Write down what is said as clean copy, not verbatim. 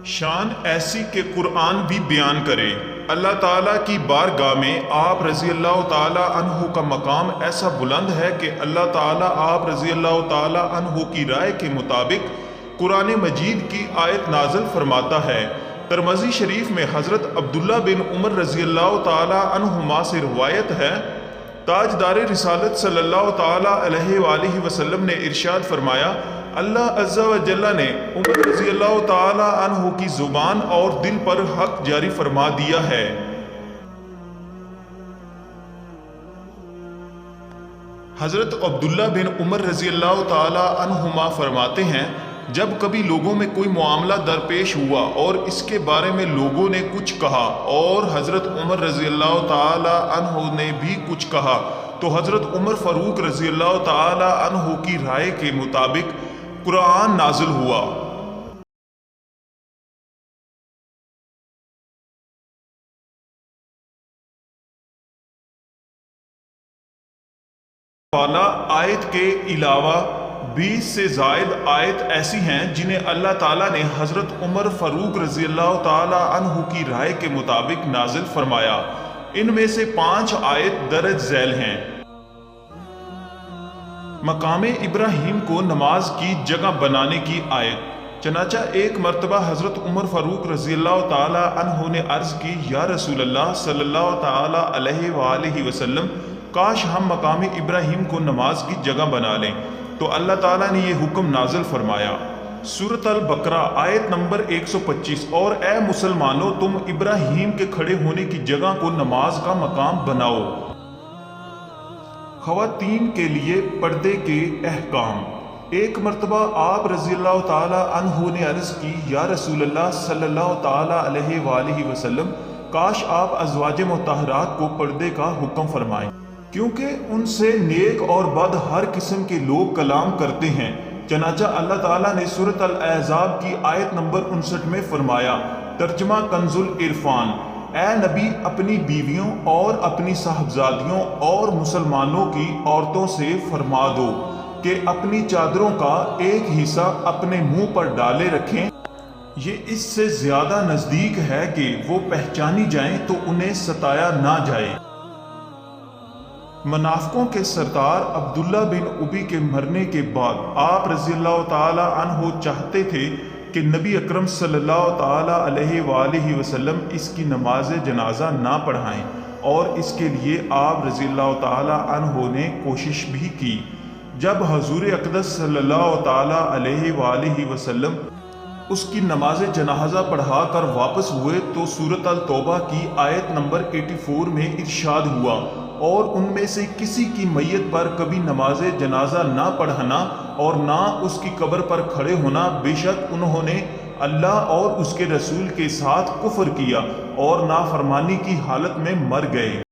شان ایسی کہ قرآن بھی بیان کرے۔ اللہ تعالیٰ کی بارگاہ میں آپ رضی اللہ تعالیٰ عنہ کا مقام ایسا بلند ہے کہ اللہ تعالیٰ آپ رضی اللہ تعالیٰ عنہ کی رائے کے مطابق قرآن مجید کی آیت نازل فرماتا ہے۔ ترمذی شریف میں حضرت عبداللہ بن عمر رضی اللہ تعالیٰ عنہما سے روایت ہے، تاجدار رسالت صلی اللہ تعالیٰ علیہ وآلہ وسلم نے ارشاد فرمایا، اللہ عز و جل نے عمر رضی اللہ تعالیٰ عنہ کی زبان اور دل پر حق جاری فرما دیا ہے۔ حضرت عبداللہ بن عمر رضی اللہ تعالیٰ عنہما فرماتے ہیں، جب کبھی لوگوں میں کوئی معاملہ درپیش ہوا اور اس کے بارے میں لوگوں نے کچھ کہا اور حضرت عمر رضی اللہ تعالیٰ عنہ نے بھی کچھ کہا تو حضرت عمر فاروق رضی اللہ تعالیٰ عنہ کی رائے کے مطابق قرآن نازل ہوا۔ والا آیت کے علاوہ 20 سے زائد آیت ایسی ہیں جنہیں اللہ تعالیٰ نے حضرت عمر فاروق رضی اللہ تعالیٰ عنہ کی رائے کے مطابق نازل فرمایا۔ ان میں سے 5 آیت درج ذیل ہیں۔ مقام ابراہیم کو نماز کی جگہ بنانے کی آیت۔ چنانچہ ایک مرتبہ حضرت عمر فاروق رضی اللہ تعالیٰ عنہ نے عرض کی، یا رسول اللہ صلی اللہ تعالیٰ علیہ وآلہ وسلم، کاش ہم مقام ابراہیم کو نماز کی جگہ بنا لیں۔ تو اللہ تعالیٰ نے یہ حکم نازل فرمایا، سورۃ البقرہ آیت نمبر 125، اور اے مسلمانوں تم ابراہیم کے کھڑے ہونے کی جگہ کو نماز کا مقام بناؤ۔ خواتین کے لیے پردے کے احکام۔ ایک مرتبہ آپ رضی اللہ تعالیٰ عنہ نے عرض کی، یا رسول اللہ صلی اللہ تعالیٰ علیہ وآلہ وسلم، کاش آپ ازواج مطہرات کو پردے کا حکم فرمائیں، کیونکہ ان سے نیک اور بد ہر قسم کے لوگ کلام کرتے ہیں۔ چنانچہ اللہ تعالیٰ نے سورۃ الاحزاب کی آیت نمبر 59 میں فرمایا، ترجمہ کنز العرفان، اے نبی اپنی بیویوں اور اپنی صاحبزادیوں اور مسلمانوں کی عورتوں سے فرما دو کہ اپنی چادروں کا ایک حصہ اپنے منہ پر ڈالے رکھیں، یہ اس سے زیادہ نزدیک ہے کہ وہ پہچانی جائیں تو انہیں ستایا نہ جائے۔ منافقوں کے سردار عبداللہ بن ابی کے مرنے کے بعد آپ رضی اللہ تعالیٰ عنہ چاہتے تھے کہ نبی اکرم صلی اللہ تعالیٰ علیہ وآلہ وسلم اس کی نماز جنازہ نہ پڑھائیں، اور اس کے لیے آپ رضی اللہ تعالیٰ عنہ نے کوشش بھی کی۔ جب حضور اقدس صلی اللہ تعالیٰ علیہ وآلہ وسلم اس کی نماز جنازہ پڑھا کر واپس ہوئے تو سورۃ التوبہ کی آیت نمبر 84 میں ارشاد ہوا، اور ان میں سے کسی کی میت پر کبھی نماز جنازہ نہ پڑھنا اور نہ اس کی قبر پر کھڑے ہونا، بے شک انہوں نے اللہ اور اس کے رسول کے ساتھ کفر کیا اور نافرمانی کی حالت میں مر گئے۔